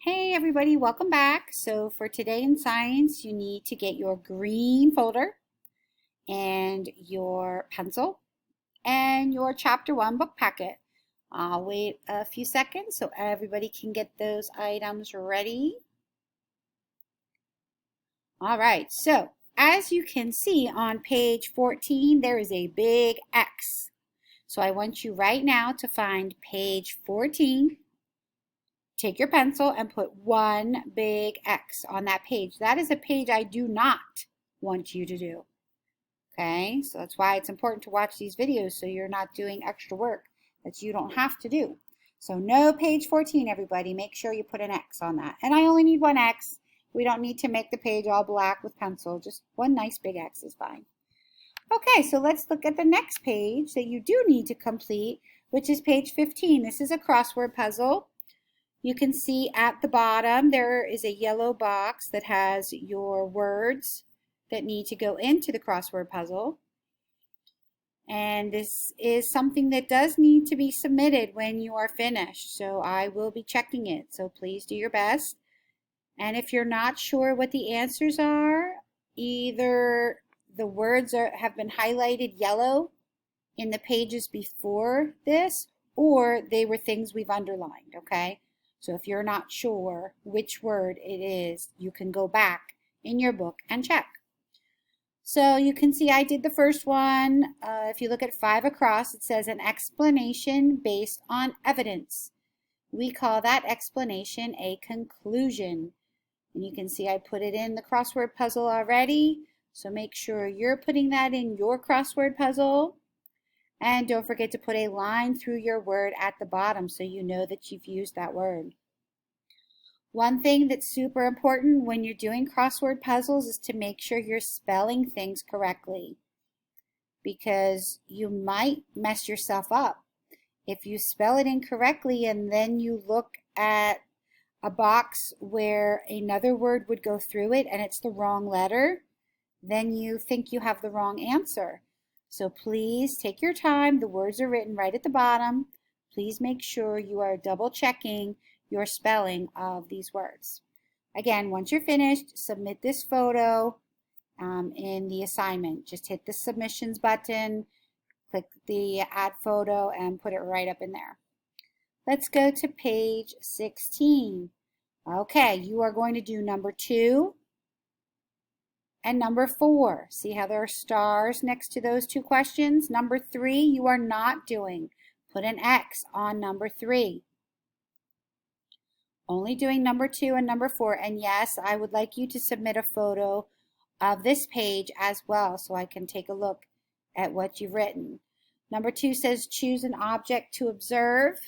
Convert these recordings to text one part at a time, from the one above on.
Hey everybody, welcome back. So for today in science, you need to get your green folder and your pencil and your chapter 1 book packet. I'll wait a few seconds so everybody can get those items ready. All right, so as you can see on page 14, there is a big X. So I want you right now to find page 14. Take your pencil and put one big X on that page. That is a page I do not want you to do. Okay, so that's why it's important to watch these videos so you're not doing extra work that you don't have to do. So no page 14, everybody. Make sure you put an X on that. And I only need one X. We don't need to make the page all black with pencil. Just one nice big X is fine. Okay, so let's look at the next page that you do need to complete, which is page 15. This is a crossword puzzle. You can see at the bottom there is a yellow box that has your words that need to go into the crossword puzzle. And this is something that does need to be submitted when you are finished. So I will be checking it. So please do your best. And if you're not sure what the answers are, either the words have been highlighted yellow in the pages before this, or they were things we've underlined, okay? So if you're not sure which word it is, you can go back in your book and check. So you can see I did the first one. If you look at 5 across, it says an explanation based on evidence. We call that explanation a conclusion. And you can see I put it in the crossword puzzle already. So make sure you're putting that in your crossword puzzle. And don't forget to put a line through your word at the bottom so you know that you've used that word. One thing that's super important when you're doing crossword puzzles is to make sure you're spelling things correctly, because you might mess yourself up. If you spell it incorrectly and then you look at a box where another word would go through it and it's the wrong letter, then you think you have the wrong answer. So please take your time. The words are written right at the bottom. Please make sure you are double checking your spelling of these words. Again, once you're finished, submit this photo in the assignment. Just hit the submissions button, click the add photo, and put it right up in there. Let's go to page 16. Okay, you are going to do number 2 and number 4. See how there are stars next to those two questions? Number 3, you are not doing. Put an X on number 3. Only doing number 2 and number 4. And yes, I would like you to submit a photo of this page as well so I can take a look at what you've written. Number 2 says choose an object to observe.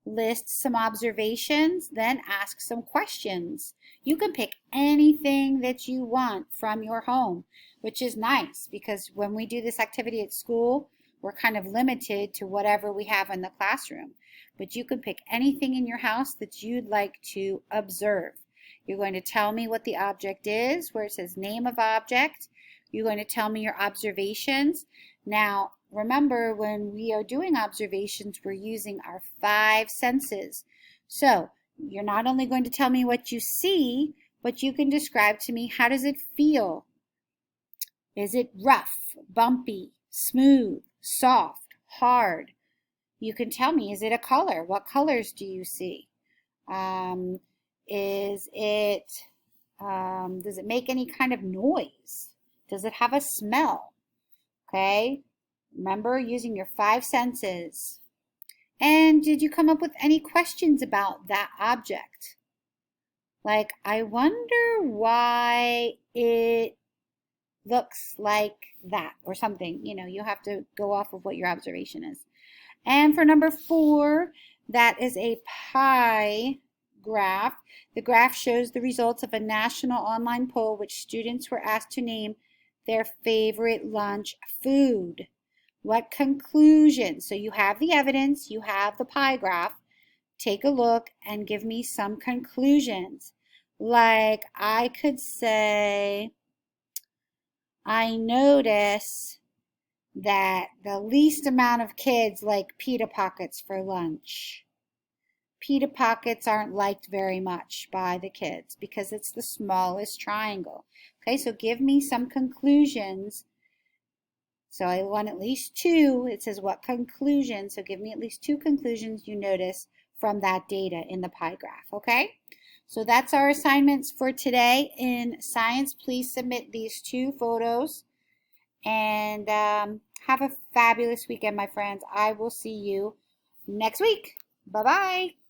List some observations, then ask some questions. You can pick anything that you want from your home, which is nice because when we do this activity at school, we're kind of limited to whatever we have in the classroom. But you can pick anything in your house that you'd like to observe. You're going to tell me what the object is, where it says name of object. You're going to tell me your observations. Now, remember, when we are doing observations, we're using our 5 senses. So you're not only going to tell me what you see, but you can describe to me, how does it feel? Is it rough, bumpy, smooth, soft, hard? You can tell me, is it a color? What colors do you see? Does it make any kind of noise? Does it have a smell? Okay, remember using your 5 senses. And did you come up with any questions about that object? Like, I wonder why it looks like that or something. You know, you have to go off of what your observation is. And for number 4, that is a pie graph. The graph shows the results of a national online poll which students were asked to name their favorite lunch food. What conclusion? So you have the evidence, you have the pie graph. Take a look and give me some conclusions. Like I could say, I notice that the least amount of kids like pita pockets for lunch. pita pockets aren't liked very much by the kids because it's the smallest triangle. Okay, so give me some conclusions. So I want at least two. It says what conclusion? So give me at least two conclusions you notice from that data in the pie graph, okay? So that's our assignments for today in science. Please submit these two photos and have a fabulous weekend, my friends. I will see you next week. Bye-bye.